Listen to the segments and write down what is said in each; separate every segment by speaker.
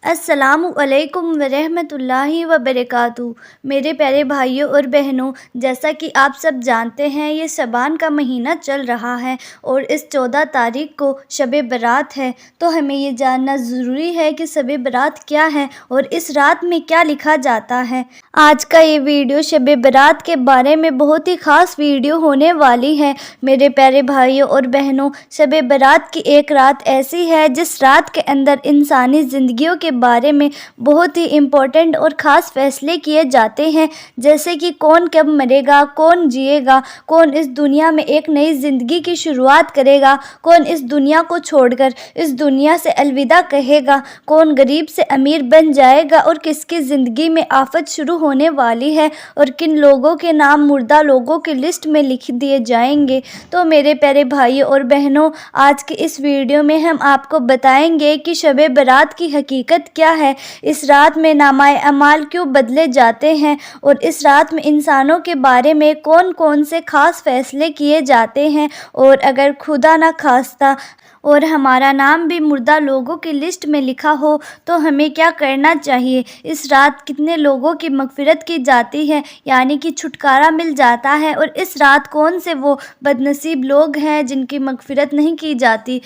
Speaker 1: السلام علیکم ورحمۃ اللہ وبرکاتہ۔ میرے پیارے بھائیوں اور بہنوں، جیسا کہ آپ سب جانتے ہیں یہ شعبان کا مہینہ چل رہا ہے اور اس 14 تاریخ کو شب برات ہے، تو ہمیں یہ جاننا ضروری ہے کہ شب برات کیا ہے اور اس رات میں کیا لکھا جاتا ہے۔ آج کا یہ ویڈیو شب برات کے بارے میں بہت ہی خاص ویڈیو ہونے والی ہے۔ میرے پیارے بھائیوں اور بہنوں، شب برات کی ایک رات ایسی ہے جس رات کے اندر انسانی زندگیوں کے بارے میں بہت ہی امپورٹنٹ اور خاص فیصلے کیے جاتے ہیں، جیسے کہ کون کب مرے گا، کون جیے گا، کون اس دنیا میں ایک نئی زندگی کی شروعات کرے گا، کون اس دنیا کو چھوڑ کر اس دنیا سے الوداع کہے گا، کون غریب سے امیر بن جائے گا اور کس کی زندگی میں آفت شروع ہونے والی ہے اور کن لوگوں کے نام مردہ لوگوں کی لسٹ میں لکھ دیے جائیں گے۔ تو میرے پیارے بھائیوں اور بہنوں، آج کی اس ویڈیو میں ہم آپ کو بتائیں گے کہ شب برات کی حقیقت کیا ہے، اس رات میں نامہ اعمال کیوں بدلے جاتے ہیں اور اس رات میں انسانوں کے بارے میں کون کون سے خاص فیصلے کیے جاتے ہیں، اور اگر خدا نہ خواستہ اور ہمارا نام بھی مردہ لوگوں کی لسٹ میں لکھا ہو تو ہمیں کیا کرنا چاہیے۔ اس رات کتنے لوگوں کی مغفرت کی جاتی ہے، یعنی کہ چھٹکارا مل جاتا ہے، اور اس رات کون سے وہ بدنصیب لوگ ہیں جن کی مغفرت نہیں کی جاتی۔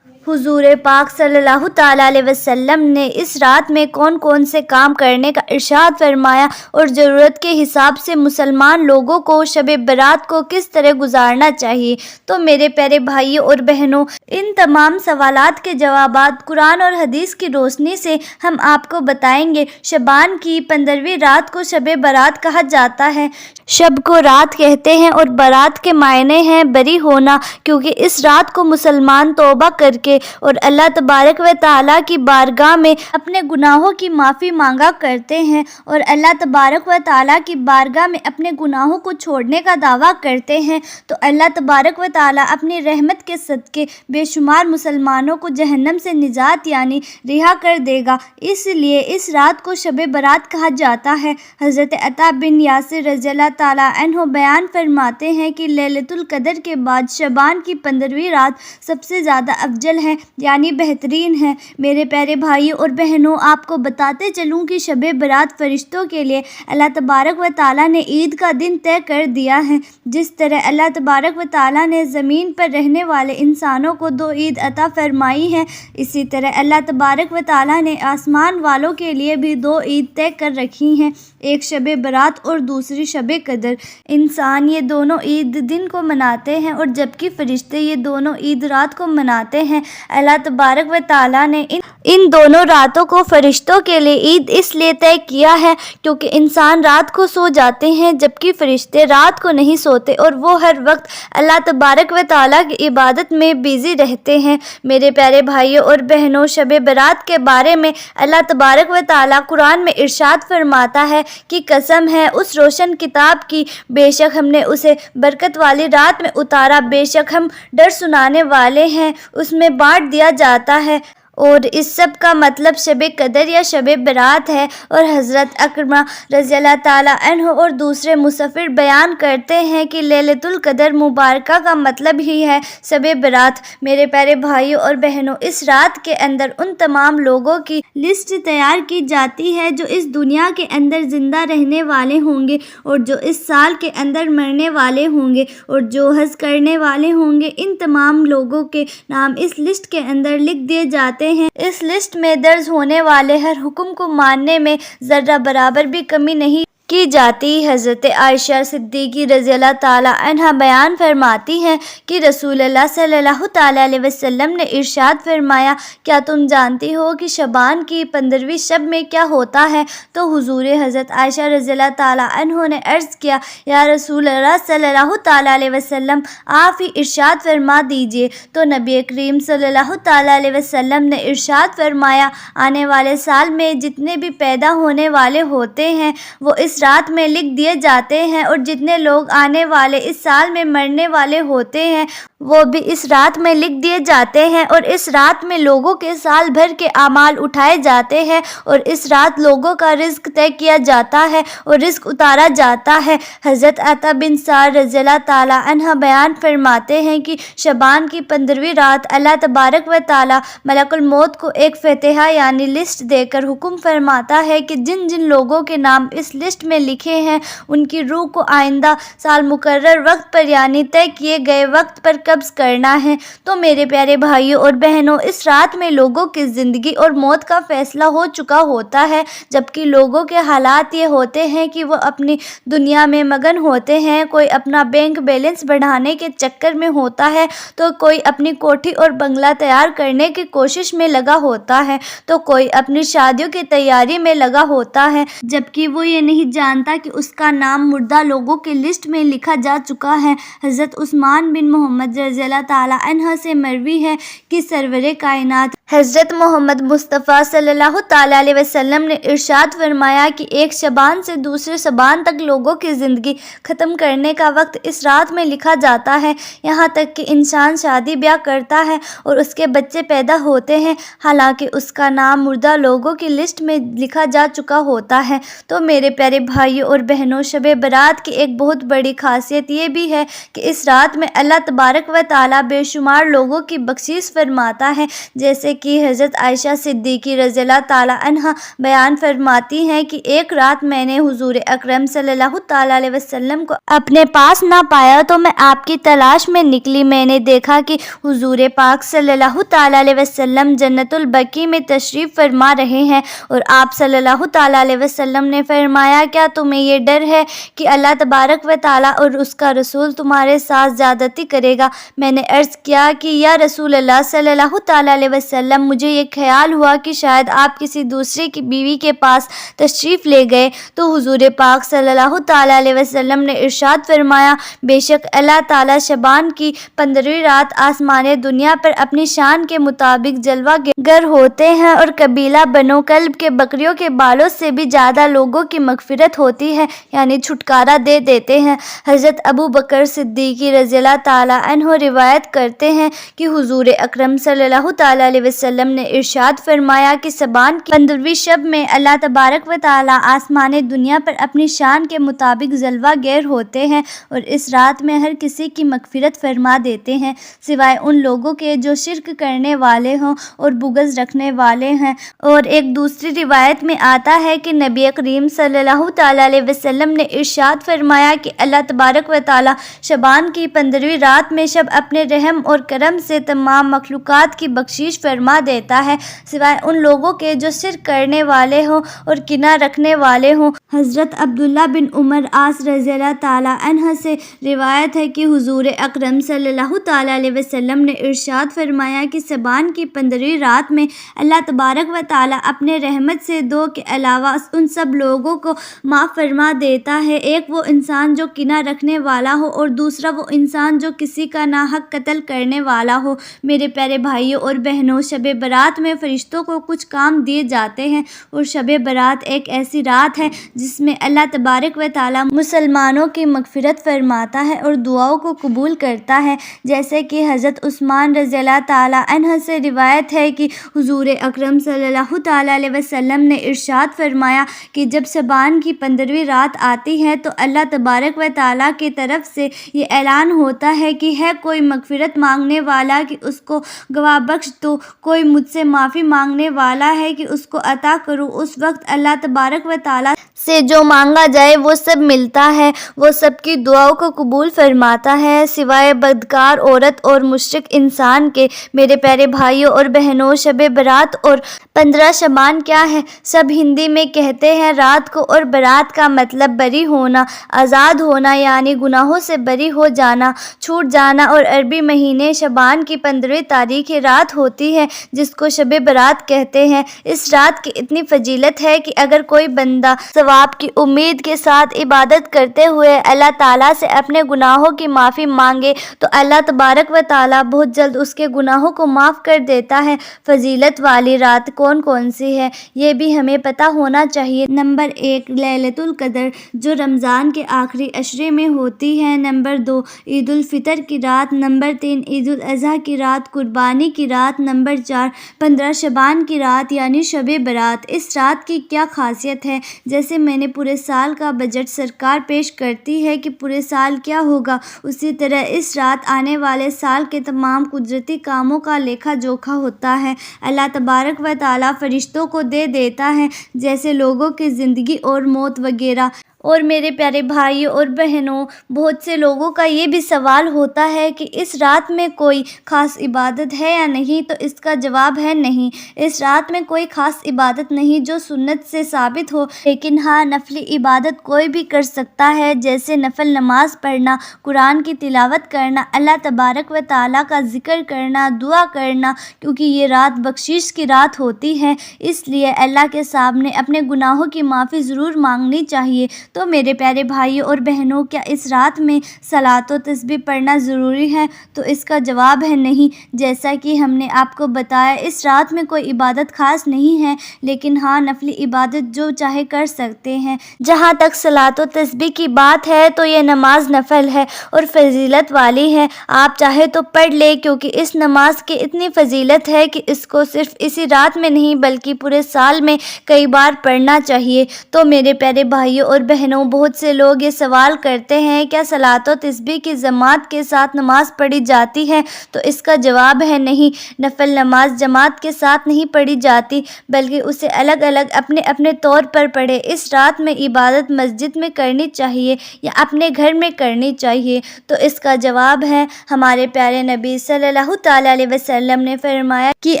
Speaker 1: حضور پاک صلی اللہ تعالیٰ علیہ وسلم نے اس رات میں کون کون سے کام کرنے کا ارشاد فرمایا اور ضرورت کے حساب سے مسلمان لوگوں کو شب برات کو کس طرح گزارنا چاہیے۔ تو میرے پیارے بھائیوں اور بہنوں، ان تمام سوالات کے جوابات قرآن اور حدیث کی روشنی سے ہم آپ کو بتائیں گے۔ شعبان کی 15ویں رات کو شب برات کہا جاتا ہے۔ شب کو رات کہتے ہیں اور برات کے معنی ہیں بری ہونا، کیونکہ اس رات کو مسلمان توبہ کر کے اور اللہ تبارک و تعالیٰ کی بارگاہ میں اپنے گناہوں کی معافی مانگا کرتے ہیں اور اللہ تبارک و تعالیٰ کی بارگاہ میں اپنے گناہوں کو چھوڑنے کا دعویٰ کرتے ہیں، تو اللہ تبارک و تعالیٰ اپنی رحمت کے صدقے بے شمار مسلمانوں کو جہنم سے نجات یعنی رہا کر دے گا۔ اس لیے اس رات کو شب برات کہا جاتا ہے۔ حضرت عطا بن یاسر رضی اللہ تعالیٰ عنہ بیان فرماتے ہیں کہ لیلۃ القدر کے بعد شعبان کی 15ویں رات سب سے زیادہ افضل ہے، یعنی بہترین ہے۔ میرے پیارے بھائیوں اور بہنوں، آپ کو بتاتے چلوں کہ شب برات فرشتوں کے لیے اللہ تبارک و تعالیٰ نے عید کا دن طے کر دیا ہے۔ جس طرح اللہ تبارک و تعالیٰ نے زمین پر رہنے والے انسانوں کو 2 عید عطا فرمائی ہیں، اسی طرح اللہ تبارک و تعالیٰ نے آسمان والوں کے لیے بھی 2 عید طے کر رکھی ہیں، ایک شب برات اور دوسری شب قدر۔ انسان یہ دونوں عید دن کو مناتے ہیں اور جبکہ فرشتے یہ دونوں عید رات کو مناتے ہیں۔ اللہ تبارک و تعالیٰ نے ان دونوں راتوں کو فرشتوں کے لیے عید اس لیے طے کیا ہے کیونکہ انسان رات کو سو جاتے ہیں جبکہ فرشتے رات کو نہیں سوتے اور وہ ہر وقت اللہ تبارک و تعالیٰ کی عبادت میں بیزی رہتے ہیں۔ میرے پیارے بھائیوں اور بہنوں، شب برات کے بارے میں اللہ تبارک و تعالیٰ قرآن میں ارشاد فرماتا ہے کہ قسم ہے اس روشن کتاب کی، بے شک ہم نے اسے برکت والی رات میں اتارا، بے شک ہم ڈر سنانے والے ہیں۔ اس میں بانٹ دیا جاتا ہے، اور اس سب کا مطلب شب قدر یا شب برات ہے۔ اور حضرت اکرمہ رضی اللہ تعالیٰ عنہ اور دوسرے مفسر بیان کرتے ہیں کہ لیلۃ القدر مبارکہ کا مطلب ہی ہے شب برات۔ میرے پیارے بھائیوں اور بہنوں، اس رات کے اندر ان تمام لوگوں کی لسٹ تیار کی جاتی ہے جو اس دنیا کے اندر زندہ رہنے والے ہوں گے اور جو اس سال کے اندر مرنے والے ہوں گے اور جو حج کرنے والے ہوں گے۔ ان تمام لوگوں کے نام اس لسٹ کے اندر لکھ دیے جاتے ہیں۔ اس لسٹ میں درج ہونے والے ہر حکم کو ماننے میں ذرہ برابر بھی کمی نہیں کی جاتی۔ حضرت عائشہ صدیقہ رضی اللہ تعالیٰ عنہا بیان فرماتی ہیں کہ رسول اللہ صلی اللہ تعالیٰ علیہ وسلم نے ارشاد فرمایا، کیا تم جانتی ہو کہ شعبان کی 15ویں شب میں کیا ہوتا ہے؟ تو حضور حضرت عائشہ رضی اللہ تعالیٰ عنہ نے عرض کیا، یا رسول اللہ صلی اللہ تعالیٰ علیہ وسلم، آپ ہی ارشاد فرما دیجئے۔ تو نبی کریم صلی اللہ تعالیٰ علیہ وسلم نے ارشاد فرمایا، آنے والے سال میں جتنے بھی پیدا ہونے والے ہوتے ہیں وہ اس اس رات میں لکھ دیے جاتے ہیں، اور جتنے لوگ آنے والے اس سال میں مرنے والے ہوتے ہیں وہ بھی اس رات میں لکھ دیے جاتے ہیں، اور اس رات میں لوگوں کے سال بھر کے اعمال اٹھائے جاتے ہیں، اور اس رات لوگوں کا رزق طے کیا جاتا ہے اور رزق اتارا جاتا ہے۔ حضرت عطا بن سعد رضی اللہ تعالیٰ عنہ بیان فرماتے ہیں کہ شعبان کی 15ویں رات اللہ تبارک و تعالیٰ ملک الموت کو ایک فاتحہ یعنی لسٹ دے کر حکم فرماتا ہے کہ جن جن لوگوں کے نام اس لسٹ میں لکھے ہیں ان کی روح کو آئندہ سال مقرر وقت پر یعنی طے کیے گئے وقت پر قبض کرنا ہے۔ تو میرے پیارے بھائیوں اور بہنوں، اس رات میں لوگوں کی زندگی اور موت کا فیصلہ ہو چکا ہوتا ہے، جبکہ لوگوں کے حالات یہ ہوتے ہیں کہ وہ اپنی دنیا میں مگن ہوتے ہیں۔ کوئی اپنا بینک بیلنس بڑھانے کے چکر میں ہوتا ہے، تو کوئی اپنی کوٹھی اور بنگلہ تیار کرنے کی کوشش میں لگا ہوتا ہے، تو کوئی اپنی شادیوں کی تیاری میں لگا ہوتا ہے، جبکہ وہ یہ نہیں جانتا کہ اس کا نام مردہ لوگوں کی لسٹ میں لکھا جا چکا ہے۔ حضرت عثمان بن محمد رضی اللہ تعالیٰ عنہ سے مروی ہے کہ سرور کائنات حضرت محمد مصطفیٰ صلی اللہ تعالیٰ علیہ وسلم نے ارشاد فرمایا کہ ایک شعبان سے دوسرے شعبان تک لوگوں کی زندگی ختم کرنے کا وقت اس رات میں لکھا جاتا ہے، یہاں تک کہ انسان شادی بیاہ کرتا ہے اور اس کے بچے پیدا ہوتے ہیں، حالانکہ اس کا نام مردہ لوگوں کی لسٹ میں لکھا جا چکا ہوتا ہے۔ تو میرے پیارے بھائیوں اور بہنوں، شب برات کی ایک بہت بڑی خاصیت یہ بھی ہے کہ اس رات میں اللہ تبارک و تعالیٰ بے شمار لوگوں کی بخشش فرماتا ہے، جیسے کہ حضرت عائشہ صدیقہ رضی اللہ تعالیٰ عنہ بیان فرماتی ہیں کہ ایک رات میں نے حضور اکرم صلی اللہ تعالیٰ علیہ وسلم کو اپنے پاس نہ پایا تو میں آپ کی تلاش میں نکلی۔ میں نے دیکھا کہ حضور پاک صلی اللہ تعالیٰ علیہ وسلم جنت البقیع میں تشریف فرما رہے ہیں، اور آپ صلی اللہ تعالیٰ علیہ وسلم نے فرمایا، کیا تمہیں یہ ڈر ہے کہ اللہ تبارک و تعالیٰ اور اس کا رسول تمہارے ساتھ زیادتی کرے گا؟ میں نے عرض کیا کہ یا رسول اللہ صلی اللہ تعالیٰ علیہ وسلم، مجھے یہ خیال ہوا کہ شاید آپ کسی دوسرے کی بیوی کے پاس تشریف لے گئے۔ تو حضور پاک صلی اللہ تعالیٰ علیہ وسلم نے ارشاد فرمایا، بے شک اللہ تعالیٰ شعبان کی 15ویں رات آسمان دنیا پر اپنی شان کے مطابق جلوہ گر ہوتے ہیں، اور قبیلہ بنو کلب کے بکریوں کے بالوں سے بھی زیادہ لوگوں کی مغفرت ہوتی ہے، یعنی چھٹکارا دے دیتے ہیں۔ حضرت ابو بکر صدیق رضی اللہ تعالیٰ عنہ روایت کرتے ہیں کہ حضور اکرم صلی اللہ تعالیٰ علیہ وسلم نے ارشاد فرمایا کہ شعبان کی 15ویں شب میں اللہ تبارک و تعالیٰ آسمان دنیا پر اپنی شان کے مطابق جلوہ گر ہوتے ہیں، اور اس رات میں ہر کسی کی مغفرت فرما دیتے ہیں، سوائے ان لوگوں کے جو شرک کرنے والے ہوں اور بغض رکھنے والے ہیں۔ اور ایک دوسری روایت میں آتا ہے کہ نبی کریم صلی اللہ تعالیٰ علیہ وسلم نے ارشاد فرمایا کہ اللہ تبارک و تعالیٰ شعبان کی 15ویں رات میں شب اپنے رحم اور کرم سے تمام مخلوقات کی بخشش فرما دیتا ہے، سوائے ان لوگوں کے جو شرک کرنے والے ہوں اور کینہ رکھنے والے ہوں۔ حضرت عبداللہ بن عمر عاص رضی اللہ تعالیٰ عنہ سے روایت ہے کہ حضور اکرم صلی اللہ تعالیٰ علیہ وسلم نے ارشاد فرمایا کہ شعبان کی 15ویں رات میں اللہ تبارک و تعالیٰ اپنے رحمت سے دو کے علاوہ ان سب لوگوں کو معاف فرما دیتا ہے، ایک وہ انسان جو کینہ رکھنے والا ہو، اور دوسرا وہ انسان جو کسی کا ناحق قتل کرنے والا ہو۔ میرے پیارے بھائیوں اور بہنوں، شب برات میں فرشتوں کو کچھ کام دیے جاتے ہیں، اور شب برات ایک ایسی رات ہے جس میں اللہ تبارک و تعالیٰ مسلمانوں کی مغفرت فرماتا ہے اور دعاؤں کو قبول کرتا ہے، جیسے کہ حضرت عثمان رضی اللہ تعالیٰ عنہ سے روایت ہے کہ حضور اکرم صلی اللہ تعالیٰ علیہ وسلم نے ارشاد فرمایا کہ جب شعبان کی 15ویں رات آتی ہے تو اللہ تبارک و تعالیٰ کی طرف سے یہ اعلان ہوتا ہے کہ ہے کوئی مغفرت مانگنے والا کہ اس کو گواہ بخش دو، کوئی مجھ سے معافی مانگنے والا ہے کہ اس کو عطا کرو۔ اس وقت اللہ تبارک و تعالیٰ سے جو مانگا جائے وہ سب ملتا ہے، وہ سب کی دعاؤں کو قبول فرماتا ہے، سوائے بدکار عورت اور مشرک انسان کے۔ میرے پیارے بھائیوں اور بہنوں، شب برات اور 15 شعبان کیا ہے؟ سب ہندی میں کہتے ہیں رات کو، اور برات کا مطلب بری ہونا، آزاد ہونا، یعنی گناہوں سے بری ہو جانا، چھوٹ جانا، اور عربی مہینے شعبان کی 15ویں تاریخ رات ہوتی ہے جس کو شب برات کہتے ہیں۔ اس رات کی اتنی فضیلت ہے کہ اگر کوئی بندہ ثواب کی امید کے ساتھ عبادت کرتے ہوئے اللہ تعالیٰ سے اپنے گناہوں کی معافی مانگے تو اللہ تبارک و تعالیٰ بہت جلد اس کے گناہوں کو معاف کر دیتا ہے۔ فضیلت والی رات کون کون سی ہے یہ بھی ہمیں پتہ ہونا چاہیے۔ نمبر 1 لیلۃ القدر جو رمضان کے آخری عشرے میں ہوتی ہے۔ نمبر 2 عید الفطر کی رات۔ نمبر 3 عید الاضحیٰ کی رات، قربانی کی رات۔ نمبر 4 15 شعبان کی رات یعنی شب برات۔ اس رات کی کیا خاصیت ہے؟ جیسے میں نے پورے سال کا بجٹ سرکار پیش کرتی ہے کہ پورے سال کیا ہوگا، اسی طرح اس رات آنے والے سال کے تمام قدرتی کاموں کا لیکھا جوکھا ہوتا ہے۔ اللہ تبارک و تعالیٰ فرشتوں کو دے دیتا ہے، جیسے لوگوں کی زندگی اور موت وغیرہ۔ اور میرے پیارے بھائیوں اور بہنوں، بہت سے لوگوں کا یہ بھی سوال ہوتا ہے کہ اس رات میں کوئی خاص عبادت ہے یا نہیں، تو اس کا جواب ہے نہیں۔ اس رات میں کوئی خاص عبادت نہیں جو سنت سے ثابت ہو، لیکن ہاں نفلی عبادت کوئی بھی کر سکتا ہے، جیسے نفل نماز پڑھنا، قرآن کی تلاوت کرنا، اللہ تبارک و تعالیٰ کا ذکر کرنا، دعا کرنا، کیونکہ یہ رات بخشش کی رات ہوتی ہے، اس لیے اللہ کے سامنے اپنے گناہوں کی معافی ضرور مانگنی چاہیے۔ تو میرے پیارے بھائیوں اور بہنوں، کیا اس رات میں صلاۃ و تسبیح پڑھنا ضروری ہے؟ تو اس کا جواب ہے نہیں۔ جیسا کہ ہم نے آپ کو بتایا، اس رات میں کوئی عبادت خاص نہیں ہے، لیکن ہاں نفلی عبادت جو چاہے کر سکتے ہیں۔ جہاں تک صلاۃ و تسبیح کی بات ہے تو یہ نماز نفل ہے اور فضیلت والی ہے، آپ چاہے تو پڑھ لیں، کیونکہ اس نماز کی اتنی فضیلت ہے کہ اس کو صرف اسی رات میں نہیں بلکہ پورے سال میں کئی بار پڑھنا چاہیے۔ تو میرے پیارے بھائیوں اور بہنوں، بہت سے لوگ یہ سوال کرتے ہیں کیا صلاۃ و تسبیح کی جماعت کے ساتھ نماز پڑھی جاتی ہے؟ تو اس کا جواب ہے نہیں۔ نفل نماز جماعت کے ساتھ نہیں پڑھی جاتی، بلکہ اسے الگ الگ اپنے اپنے طور پر پڑھے۔ اس رات میں عبادت مسجد میں کرنی چاہیے یا اپنے گھر میں کرنی چاہیے؟ تو اس کا جواب ہے، ہمارے پیارے نبی صلی اللہ تعالیٰ علیہ وسلم نے فرمایا کہ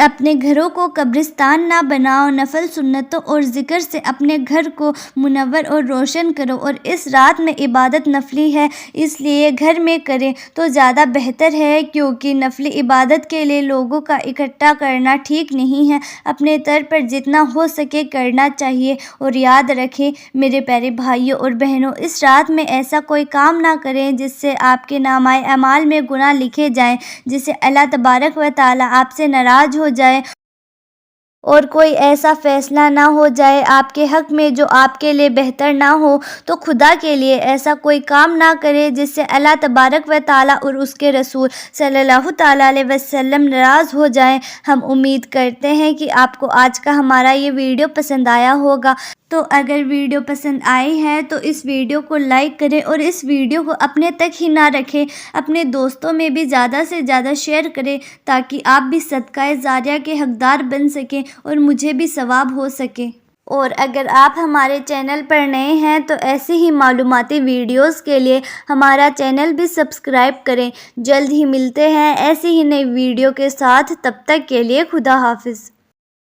Speaker 1: اپنے گھروں کو قبرستان نہ بناؤ، نفل سنتوں اور ذکر سے اپنے گھر کو منور اور روشن کرو، اور اس رات میں عبادت نفلی ہے اس لیے گھر میں کریں تو زیادہ بہتر ہے، کیونکہ نفلی عبادت کے لیے لوگوں کا اکٹھا کرنا ٹھیک نہیں ہے۔ اپنے طر پر جتنا ہو سکے کرنا چاہیے۔ اور یاد رکھیں میرے پیارے بھائیوں اور بہنوں، اس رات میں ایسا کوئی کام نہ کریں جس سے آپ کے نامہ اعمال میں گناہ لکھے جائیں، جس سے اللہ تبارک و تعالیٰ آپ سے ناراض ہو جائے، اور کوئی ایسا فیصلہ نہ ہو جائے آپ کے حق میں جو آپ کے لیے بہتر نہ ہو۔ تو خدا کے لیے ایسا کوئی کام نہ کرے جس سے اللہ تبارک و تعالیٰ اور اس کے رسول صلی اللہ تعالیٰ علیہ وسلم ناراض ہو جائیں۔ ہم امید کرتے ہیں کہ آپ کو آج کا ہمارا یہ ویڈیو پسند آیا ہوگا۔ تو اگر ویڈیو پسند آئی ہے تو اس ویڈیو کو لائک کریں، اور اس ویڈیو کو اپنے تک ہی نہ رکھیں، اپنے دوستوں میں بھی زیادہ سے زیادہ شیئر کریں، تاکہ آپ بھی صدقہ جاریہ کے حقدار بن سکیں اور مجھے بھی ثواب ہو سکے۔ اور اگر آپ ہمارے چینل پر نئے ہیں تو ایسی ہی معلوماتی ویڈیوز کے لیے ہمارا چینل بھی سبسکرائب کریں۔ جلد ہی ملتے ہیں ایسی ہی نئی ویڈیو کے ساتھ، تب تک کے لیے خدا حافظ۔